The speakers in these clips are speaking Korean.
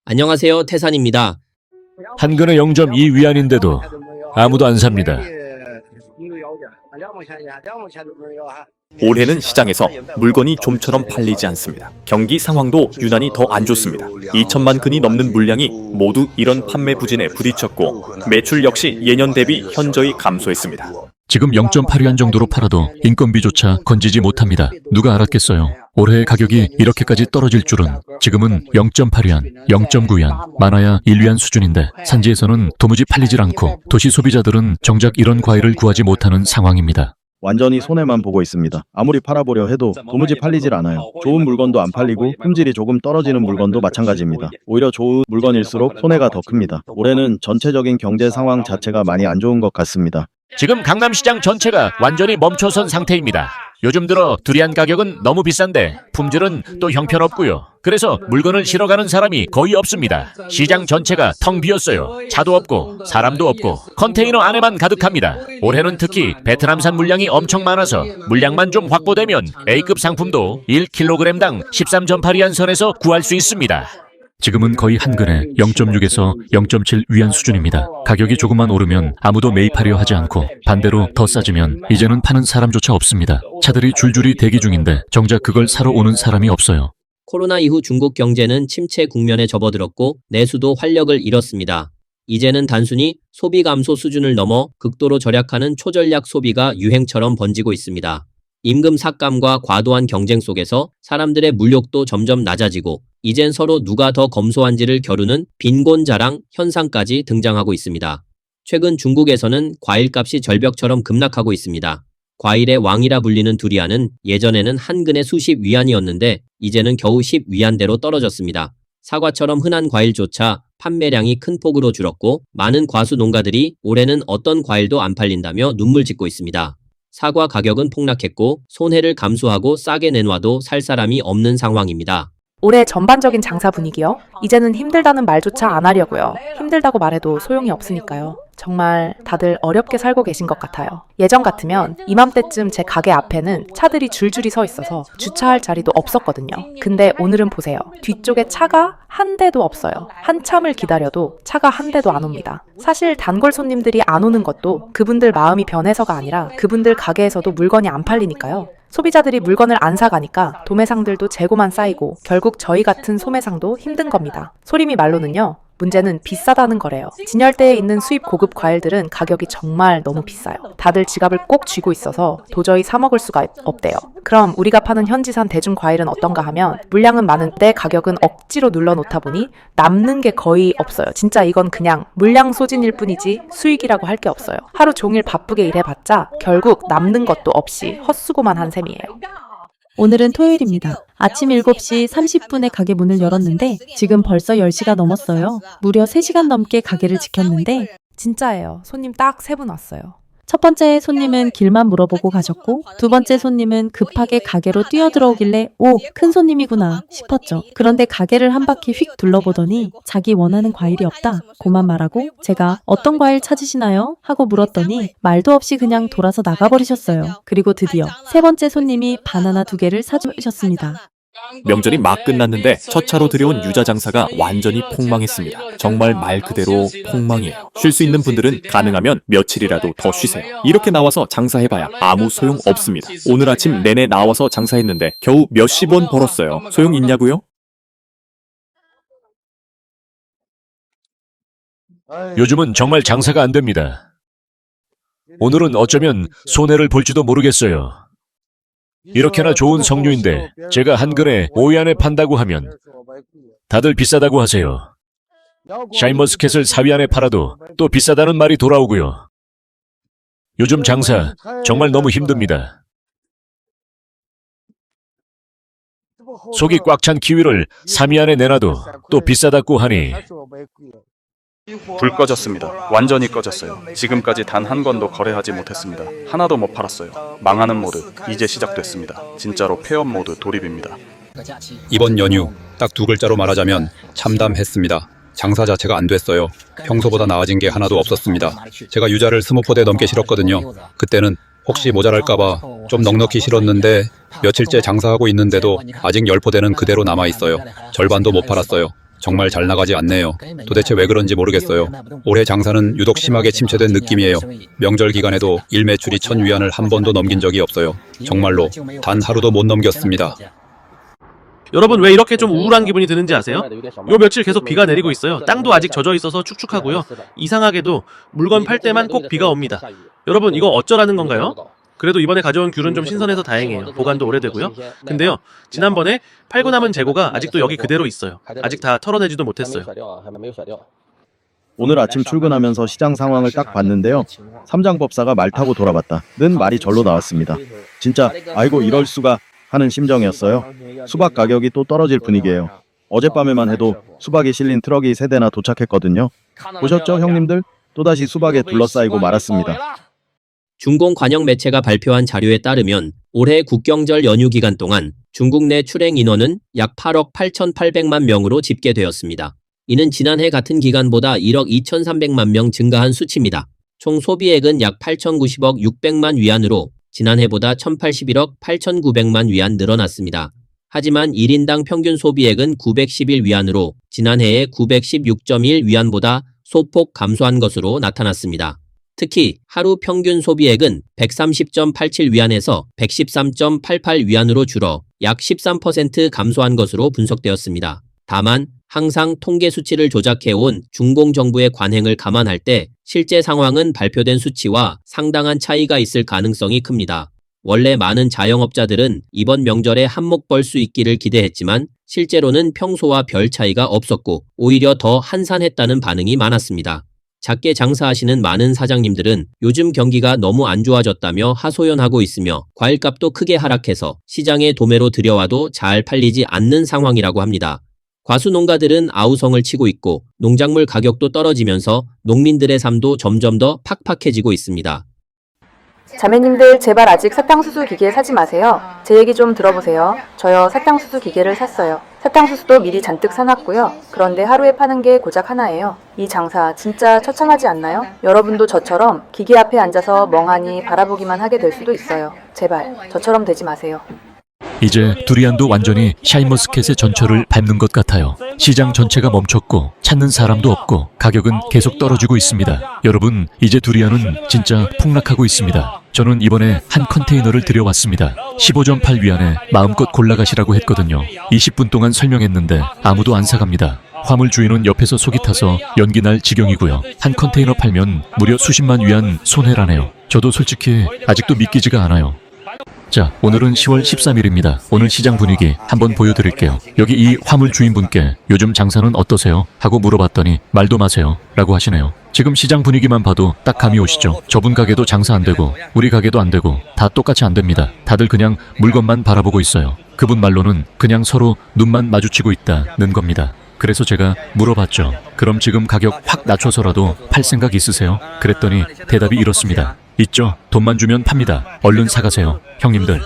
안녕하세요, 태산입니다. 한근에 0.2 위안인데도 아무도 안 삽니다. 올해는 시장에서 물건이 좀처럼 팔리지 않습니다. 경기 상황도 유난히 더 안 좋습니다. 2천만 근이 넘는 물량이 모두 이런 판매 부진에 부딪혔고 매출 역시 예년 대비 현저히 감소했습니다. 지금 0.8위안 정도로 팔아도 인건비조차 건지지 못합니다. 누가 알았겠어요. 올해의 가격이 이렇게까지 떨어질 줄은. 지금은 0.8위안, 0.9위안, 많아야 1위안 수준인데 산지에서는 도무지 팔리질 않고 도시 소비자들은 정작 이런 과일을 구하지 못하는 상황입니다. 완전히 손해만 보고 있습니다. 아무리 팔아보려 해도 도무지 팔리질 않아요. 좋은 물건도 안 팔리고 품질이 조금 떨어지는 물건도 마찬가지입니다. 오히려 좋은 물건일수록 손해가 더 큽니다. 올해는 전체적인 경제 상황 자체가 많이 안 좋은 것 같습니다. 지금 강남시장 전체가 완전히 멈춰선 상태입니다. 요즘 들어 두리안 가격은 너무 비싼데 품질은 또 형편없고요. 그래서 물건을 실어가는 사람이 거의 없습니다. 시장 전체가 텅 비었어요. 차도 없고 사람도 없고 컨테이너 안에만 가득합니다. 올해는 특히 베트남산 물량이 엄청 많아서 물량만 좀 확보되면 A급 상품도 1kg당 13.8위안 선에서 구할 수 있습니다. 지금은 거의 한근에 0.6에서 0.7 위안 수준입니다. 가격이 조금만 오르면 아무도 매입하려 하지 않고 반대로 더 싸지면 이제는 파는 사람조차 없습니다. 차들이 줄줄이 대기 중인데 정작 그걸 사러 오는 사람이 없어요. 코로나 이후 중국 경제는 침체 국면에 접어들었고 내수도 활력을 잃었습니다. 이제는 단순히 소비 감소 수준을 넘어 극도로 절약하는 초전략 소비가 유행처럼 번지고 있습니다. 임금 삭감과 과도한 경쟁 속에서 사람들의 물욕도 점점 낮아지고 이젠 서로 누가 더 검소한지를 겨루는 빈곤 자랑 현상까지 등장하고 있습니다. 최근 중국에서는 과일값이 절벽처럼 급락하고 있습니다. 과일의 왕이라 불리는 두리안은 예전에는 한 근에 수십 위안이었는데 이제는 겨우 10위안대로 떨어졌습니다. 사과처럼 흔한 과일조차 판매량이 큰 폭으로 줄었고 많은 과수 농가들이 올해는 어떤 과일도 안 팔린다며 눈물 짓고 있습니다. 사과 가격은 폭락했고 손해를 감수하고 싸게 내놔도 살 사람이 없는 상황입니다. 올해 전반적인 장사 분위기요? 이제는 힘들다는 말조차 안 하려고요. 힘들다고 말해도 소용이 없으니까요. 정말 다들 어렵게 살고 계신 것 같아요. 예전 같으면 이맘때쯤 제 가게 앞에는 차들이 줄줄이 서 있어서 주차할 자리도 없었거든요. 근데 오늘은 보세요. 뒤쪽에 차가 한 대도 없어요. 한참을 기다려도 차가 한 대도 안 옵니다. 사실 단골 손님들이 안 오는 것도 그분들 마음이 변해서가 아니라 그분들 가게에서도 물건이 안 팔리니까요. 소비자들이 물건을 안 사가니까 도매상들도 재고만 쌓이고 결국 저희 같은 소매상도 힘든 겁니다. 소림이 말로는요. 문제는 비싸다는 거래요. 진열대에 있는 수입 고급 과일들은 가격이 정말 너무 비싸요. 다들 지갑을 꼭 쥐고 있어서 도저히 사 먹을 수가 없대요. 그럼 우리가 파는 현지산 대중 과일은 어떤가 하면 물량은 많은데 가격은 억지로 눌러놓다 보니 남는 게 거의 없어요. 진짜 이건 그냥 물량 소진일 뿐이지 수익이라고 할 게 없어요. 하루 종일 바쁘게 일해봤자 결국 남는 것도 없이 헛수고만 한 셈이에요. 오늘은 토요일입니다. 아침 7시 30분에 가게 문을 열었는데 지금 벌써 10시가 넘었어요. 무려 3시간 넘게 가게를 지켰는데 진짜예요. 손님 딱 3분 왔어요. 첫 번째 손님은 길만 물어보고 가셨고 두 번째 손님은 급하게 가게로 뛰어들어오길래 오, 큰 손님이구나 싶었죠. 그런데 가게를 한 바퀴 휙 둘러보더니 자기 원하는 과일이 없다 고만 말하고 제가 어떤 과일 찾으시나요? 하고 물었더니 말도 없이 그냥 돌아서 나가버리셨어요. 그리고 드디어 세 번째 손님이 바나나 2개를 사주셨습니다. 명절이 막 끝났는데 첫 차로 들여온 유자 장사가 완전히 폭망했습니다. 정말 말 그대로 폭망이에요. 쉴 수 있는 분들은 가능하면 며칠이라도 더 쉬세요. 이렇게 나와서 장사해봐야 아무 소용 없습니다. 오늘 아침 내내 나와서 장사했는데 겨우 몇십 원 벌었어요. 소용 있냐고요? 요즘은 정말 장사가 안 됩니다. 오늘은 어쩌면 손해를 볼지도 모르겠어요. 이렇게나 좋은 석류인데 제가 한 근에 5위안에 판다고 하면 다들 비싸다고 하세요. 샤인머스켓을 4위안에 팔아도 또 비싸다는 말이 돌아오고요. 요즘 장사 정말 너무 힘듭니다. 속이 꽉 찬 키위를 3위안에 내놔도 또 비싸다고 하니 불 꺼졌습니다. 완전히 꺼졌어요. 지금까지 단 한 건도 거래하지 못했습니다. 하나도 못 팔았어요. 망하는 모드 이제 시작됐습니다. 진짜로 폐업 모드 돌입입니다. 이번 연휴 딱 2글자로 말하자면 참담했습니다. 장사 자체가 안 됐어요. 평소보다 나아진 게 하나도 없었습니다. 제가 유자를 20포대 넘게 실었거든요. 그때는 혹시 모자랄까봐 좀 넉넉히 실었는데 며칠째 장사하고 있는데도 아직 10포대는 그대로 남아있어요. 절반도 못 팔았어요. 정말 잘 나가지 않네요. 도대체 왜 그런지 모르겠어요. 올해 장사는 유독 심하게 침체된 느낌이에요. 명절 기간에도 일 매출이 1,000위안을 한 번도 넘긴 적이 없어요. 정말로 단 하루도 못 넘겼습니다. 여러분 왜 이렇게 좀 우울한 기분이 드는지 아세요? 요 며칠 계속 비가 내리고 있어요. 땅도 아직 젖어 있어서 축축하고요. 이상하게도 물건 팔 때만 꼭 비가 옵니다. 여러분 이거 어쩌라는 건가요? 그래도 이번에 가져온 귤은 좀 신선해서 다행이에요. 보관도 오래되고요. 근데요, 지난번에 팔고 남은 재고가 아직도 여기 그대로 있어요. 아직 다 털어내지도 못했어요. 오늘 아침 출근하면서 시장 상황을 딱 봤는데요. 삼장법사가 말 타고 돌아봤다는 말이 절로 나왔습니다. 진짜 아이고 이럴 수가 하는 심정이었어요. 수박 가격이 또 떨어질 분위기예요. 어젯밤에만 해도 수박이 실린 트럭이 3대나 도착했거든요. 보셨죠 형님들? 또다시 수박에 둘러싸이고 말았습니다. 중공 관영 매체가 발표한 자료에 따르면 올해 국경절 연휴 기간 동안 중국 내 출행 인원은 약 8억 8,800만 명으로 집계되었습니다. 이는 지난해 같은 기간보다 1억 2,300만 명 증가한 수치입니다. 총 소비액은 약 8,090억 600만 위안으로 지난해보다 1,081억 8,900만 위안 늘어났습니다. 하지만 1인당 평균 소비액은 911위안으로 지난해의 916.1위안보다 소폭 감소한 것으로 나타났습니다. 특히 하루 평균 소비액은 130.87위안에서 113.88위안으로 줄어 약 13% 감소한 것으로 분석되었습니다. 다만 항상 통계 수치를 조작해온 중공 정부의 관행을 감안할 때 실제 상황은 발표된 수치와 상당한 차이가 있을 가능성이 큽니다. 원래 많은 자영업자들은 이번 명절에 한몫 벌 수 있기를 기대했지만 실제로는 평소와 별 차이가 없었고 오히려 더 한산했다는 반응이 많았습니다. 작게 장사하시는 많은 사장님들은 요즘 경기가 너무 안 좋아졌다며 하소연하고 있으며 과일값도 크게 하락해서 시장에 도매로 들여와도 잘 팔리지 않는 상황이라고 합니다. 과수농가들은 아우성을 치고 있고 농작물 가격도 떨어지면서 농민들의 삶도 점점 더 팍팍해지고 있습니다. 자매님들 제발 아직 사탕수수 기계 사지 마세요. 제 얘기 좀 들어보세요. 저요 사탕수수 기계를 샀어요. 사탕수수도 미리 잔뜩 사놨고요. 그런데 하루에 파는 게 고작 하나예요. 이 장사 진짜 처참하지 않나요? 여러분도 저처럼 기계 앞에 앉아서 멍하니 바라보기만 하게 될 수도 있어요. 제발 저처럼 되지 마세요. 이제 두리안도 완전히 샤인머스켓의 전철을 밟는 것 같아요. 시장 전체가 멈췄고 찾는 사람도 없고 가격은 계속 떨어지고 있습니다. 여러분, 이제 두리안은 진짜 폭락하고 있습니다. 저는 이번에 한 컨테이너를 들여왔습니다. 15.8위안에 마음껏 골라가시라고 했거든요. 20분 동안 설명했는데 아무도 안 사갑니다. 화물 주인은 옆에서 속이 타서 연기 날 지경이고요. 한 컨테이너 팔면 무려 수십만 위안 손해라네요. 저도 솔직히 아직도 믿기지가 않아요. 자, 오늘은 10월 13일입니다. 오늘 시장 분위기 한번 보여드릴게요. 여기 이 화물 주인분께 요즘 장사는 어떠세요? 하고 물어봤더니 말도 마세요 라고 하시네요. 지금 시장 분위기만 봐도 딱 감이 오시죠? 저분 가게도 장사 안 되고 우리 가게도 안 되고 다 똑같이 안 됩니다. 다들 그냥 물건만 바라보고 있어요. 그분 말로는 그냥 서로 눈만 마주치고 있다는 겁니다. 그래서 제가 물어봤죠. 그럼 지금 가격 확 낮춰서라도 팔 생각 있으세요? 그랬더니 대답이 이렇습니다. 있죠. 돈만 주면 팝니다. 얼른 사가세요. 형님들.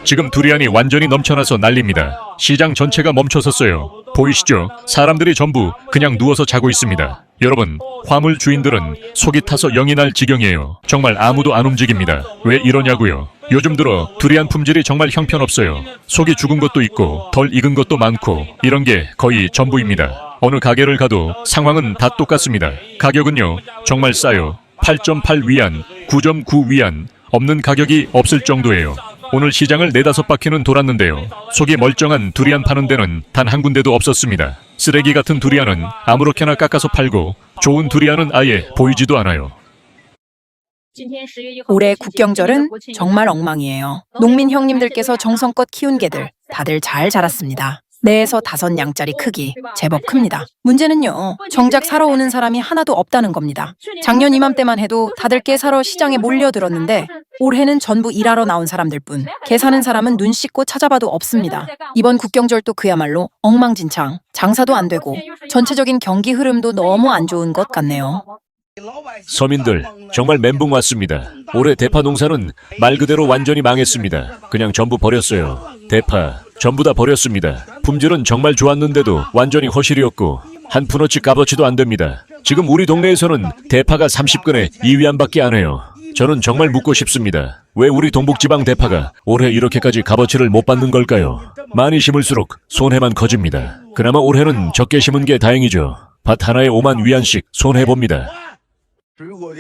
지금 두리안이 완전히 넘쳐나서 난립니다. 시장 전체가 멈춰섰어요. 보이시죠? 사람들이 전부 그냥 누워서 자고 있습니다. 여러분, 화물 주인들은 속이 타서 영이 날 지경이에요. 정말 아무도 안 움직입니다. 왜 이러냐고요? 요즘 들어 두리안 품질이 정말 형편없어요. 속이 죽은 것도 있고 덜 익은 것도 많고 이런 게 거의 전부입니다. 어느 가게를 가도 상황은 다 똑같습니다. 가격은요, 정말 싸요. 8.8위안, 9.9위안, 없는 가격이 없을 정도예요. 오늘 시장을 4-5바퀴는 돌았는데요. 속이 멀쩡한 두리안 파는 데는 단 한 군데도 없었습니다. 쓰레기 같은 두리안은 아무렇게나 깎아서 팔고 좋은 두리안은 아예 보이지도 않아요. 올해 국경절은 정말 엉망이에요. 농민 형님들께서 정성껏 키운 개들 다들 잘 자랐습니다. 4에서 5냥짜리 크기 제법 큽니다. 문제는요, 정작 사러 오는 사람이 하나도 없다는 겁니다. 작년 이맘때만 해도 다들 깨 사러 시장에 몰려들었는데 올해는 전부 일하러 나온 사람들뿐 개 사는 사람은 눈 씻고 찾아봐도 없습니다. 이번 국경절도 그야말로 엉망진창, 장사도 안 되고 전체적인 경기 흐름도 너무 안 좋은 것 같네요. 서민들, 정말 멘붕 왔습니다. 올해 대파 농사는 말 그대로 완전히 망했습니다. 그냥 전부 버렸어요. 대파 전부 다 버렸습니다. 품질은 정말 좋았는데도 완전히 허실이었고 한 푼어치 값어치도 안 됩니다. 지금 우리 동네에서는 대파가 30근에 2위안밖에 안 해요. 저는 정말 묻고 싶습니다. 왜 우리 동북지방 대파가 올해 이렇게까지 값어치를 못 받는 걸까요? 많이 심을수록 손해만 커집니다. 그나마 올해는 적게 심은 게 다행이죠. 밭 하나에 5만 위안씩 손해봅니다.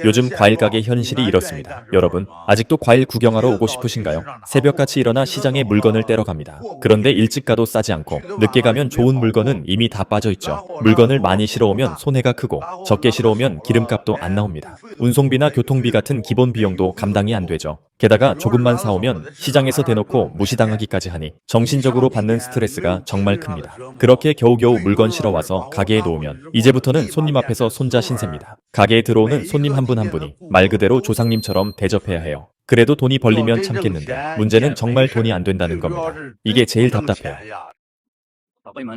요즘 과일 가게 현실이 이렇습니다. 여러분, 아직도 과일 구경하러 오고 싶으신가요? 새벽같이 일어나 시장에 물건을 떼러 갑니다. 그런데 일찍 가도 싸지 않고 늦게 가면 좋은 물건은 이미 다 빠져 있죠. 물건을 많이 실어오면 손해가 크고 적게 실어오면 기름값도 안 나옵니다. 운송비나 교통비 같은 기본 비용도 감당이 안 되죠. 게다가 조금만 사오면 시장에서 대놓고 무시당하기까지 하니 정신적으로 받는 스트레스가 정말 큽니다. 그렇게 겨우겨우 물건 실어와서 가게에 놓으면 이제부터는 손님 앞에서 손자 신세입니다. 가게에 들어오는 손님 한 분 한 분이 말 그대로 조상님처럼 대접해야 해요. 그래도 돈이 벌리면 참겠는데 문제는 정말 돈이 안 된다는 겁니다. 이게 제일 답답해요.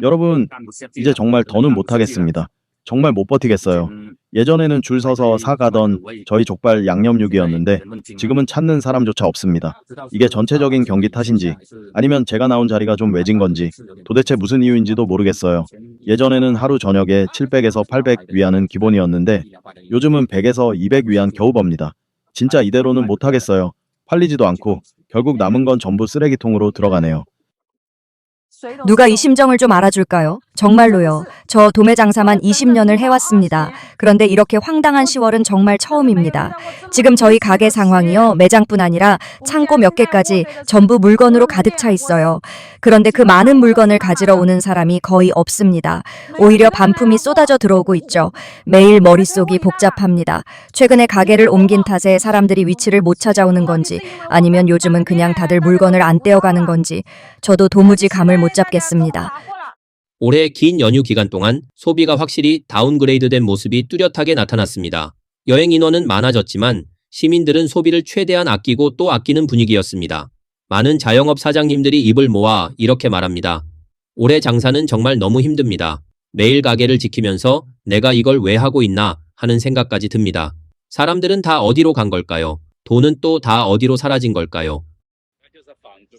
여러분, 이제 정말 더는 못하겠습니다. 정말 못 버티겠어요. 예전에는 줄 서서 사가던 저희 족발 양념육이었는데 지금은 찾는 사람조차 없습니다. 이게 전체적인 경기 탓인지 아니면 제가 나온 자리가 좀 외진 건지 도대체 무슨 이유인지도 모르겠어요. 예전에는 하루 저녁에 700에서 800 위안은 기본이었는데 요즘은 100에서 200 위안 겨우 법니다. 진짜 이대로는 못하겠어요. 팔리지도 않고 결국 남은 건 전부 쓰레기통으로 들어가네요. 누가 이 심정을 좀 알아줄까요? 정말로요. 저 도매 장사만 20년을 해왔습니다. 그런데 이렇게 황당한 10월은 정말 처음입니다. 지금 저희 가게 상황이요. 매장뿐 아니라 창고 몇 개까지 전부 물건으로 가득 차 있어요. 그런데 그 많은 물건을 가지러 오는 사람이 거의 없습니다. 오히려 반품이 쏟아져 들어오고 있죠. 매일 머릿속이 복잡합니다. 최근에 가게를 옮긴 탓에 사람들이 위치를 못 찾아오는 건지 아니면 요즘은 그냥 다들 물건을 안 떼어가는 건지 저도 도무지 감을 못 잡겠습니다. 올해 긴 연휴 기간 동안 소비가 확실히 다운그레이드된 모습이 뚜렷하게 나타났습니다. 여행 인원은 많아졌지만 시민들은 소비를 최대한 아끼고 또 아끼는 분위기였습니다. 많은 자영업 사장님들이 입을 모아 이렇게 말합니다. 올해 장사는 정말 너무 힘듭니다. 매일 가게를 지키면서 내가 이걸 왜 하고 있나 하는 생각까지 듭니다. 사람들은 다 어디로 간 걸까요? 돈은 또 다 어디로 사라진 걸까요?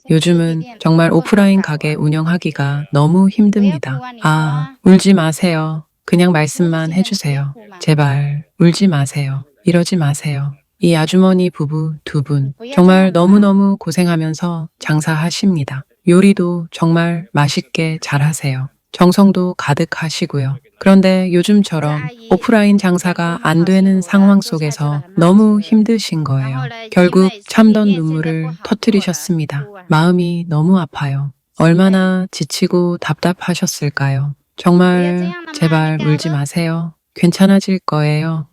요즘은 정말 오프라인 가게 운영하기가 너무 힘듭니다. 아, 울지 마세요. 그냥 말씀만 해주세요. 제발 울지 마세요. 이러지 마세요. 이 아주머니 부부 두 분 정말 너무너무 고생하면서 장사하십니다. 요리도 정말 맛있게 잘하세요. 정성도 가득하시고요. 그런데 요즘처럼 오프라인 장사가 안 되는 상황 속에서 너무 힘드신 거예요. 결국 참던 눈물을 터뜨리셨습니다. 마음이 너무 아파요. 얼마나 지치고 답답하셨을까요? 정말 제발 울지 마세요. 괜찮아질 거예요.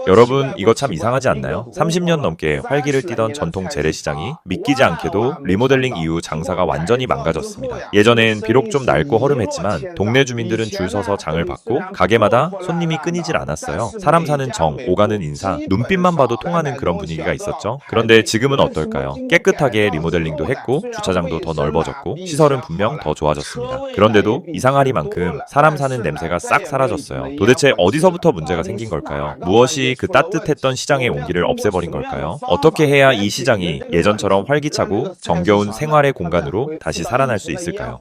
여러분, 이거 참 이상하지 않나요? 30년 넘게 활기를 띠던 전통 재래시장이 믿기지 않게도 리모델링 이후 장사가 완전히 망가졌습니다. 예전엔 비록 좀 낡고 허름했지만 동네 주민들은 줄 서서 장을 받고 가게마다 손님이 끊이질 않았어요. 사람 사는 정, 오가는 인상, 눈빛만 봐도 통하는 그런 분위기가 있었죠. 그런데 지금은 어떨까요? 깨끗하게 리모델링도 했고 주차장도 더 넓어졌고 시설은 분명 더 좋아졌습니다. 그런데도 이상하리만큼 사람 사는 냄새가 싹 사라졌어요. 도대체 어디서부터 문제가 생긴 걸까요? 무엇이 그 따뜻했던 시장의 온기를 없애버린 걸까요? 어떻게 해야 이 시장이 예전처럼 활기차고 정겨운 생활의 공간으로 다시 살아날 수 있을까요?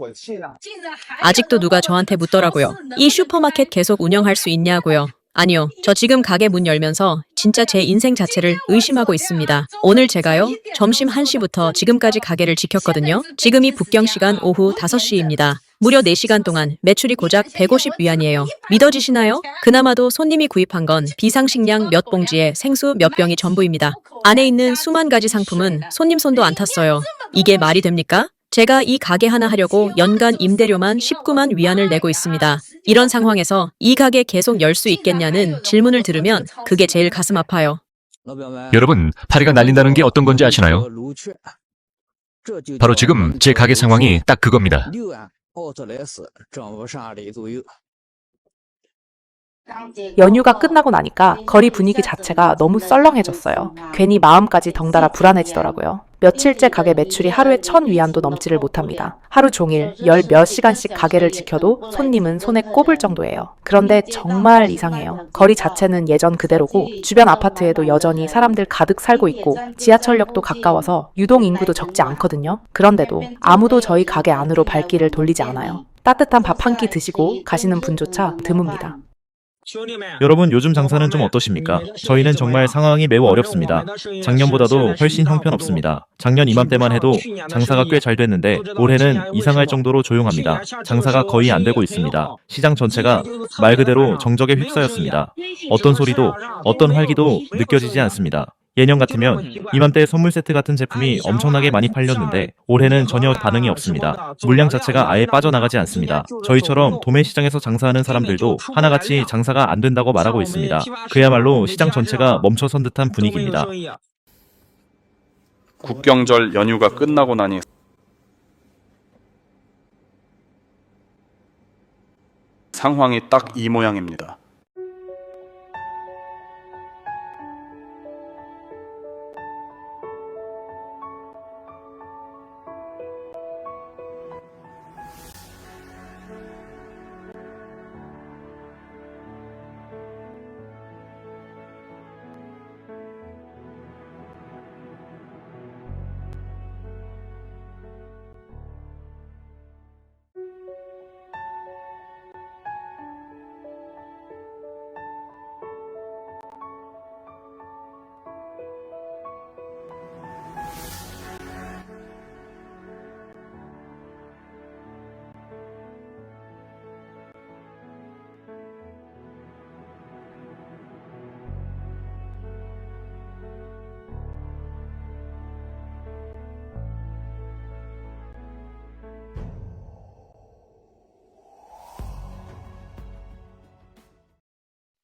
아직도 누가 저한테 묻더라고요. 이 슈퍼마켓 계속 운영할 수 있냐고요. 아니요. 저 지금 가게 문 열면서 진짜 제 인생 자체를 의심하고 있습니다. 오늘 제가요. 점심 1시부터 지금까지 가게를 지켰거든요. 지금이 북경 시간 오후 5시입니다. 무려 4시간 동안 매출이 고작 150위안이에요. 믿어지시나요? 그나마도 손님이 구입한 건 비상식량 몇 봉지에 생수 몇 병이 전부입니다. 안에 있는 수만 가지 상품은 손님 손도 안 탔어요. 이게 말이 됩니까? 제가 이 가게 하나 하려고 연간 임대료만 19만 위안을 내고 있습니다. 이런 상황에서 이 가게 계속 열 수 있겠냐는 질문을 들으면 그게 제일 가슴 아파요. 여러분, 파리가 날린다는 게 어떤 건지 아시나요? 바로 지금 제 가게 상황이 딱 그겁니다. 연휴가 끝나고 나니까 거리 분위기 자체가 너무 썰렁해졌어요. 괜히 마음까지 덩달아 불안해지더라고요. 며칠째 가게 매출이 하루에 1,000위안도 넘지를 못합니다. 하루 종일 몇 시간씩 가게를 지켜도 손님은 손에 꼽을 정도예요. 그런데 정말 이상해요. 거리 자체는 예전 그대로고 주변 아파트에도 여전히 사람들 가득 살고 있고 지하철역도 가까워서 유동 인구도 적지 않거든요. 그런데도 아무도 저희 가게 안으로 발길을 돌리지 않아요. 따뜻한 밥 한 끼 드시고 가시는 분조차 드뭅니다. 여러분 요즘 장사는 좀 어떠십니까? 저희는 정말 상황이 매우 어렵습니다. 작년보다도 훨씬 형편없습니다. 작년 이맘때만 해도 장사가 꽤 잘 됐는데 올해는 이상할 정도로 조용합니다. 장사가 거의 안 되고 있습니다. 시장 전체가 말 그대로 정적에 휩싸였습니다. 어떤 소리도 어떤 활기도 느껴지지 않습니다. 예년 같으면 이맘때 선물 세트 같은 제품이 엄청나게 많이 팔렸는데 올해는 전혀 반응이 없습니다. 물량 자체가 아예 빠져나가지 않습니다. 저희처럼 도매 시장에서 장사하는 사람들도 하나같이 장사가 안 된다고 말하고 있습니다. 그야말로 시장 전체가 멈춰선 듯한 분위기입니다. 국경절 연휴가 끝나고 나니 상황이 딱 이 모양입니다.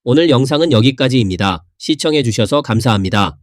오늘 영상은 여기까지입니다. 시청해주셔서 감사합니다.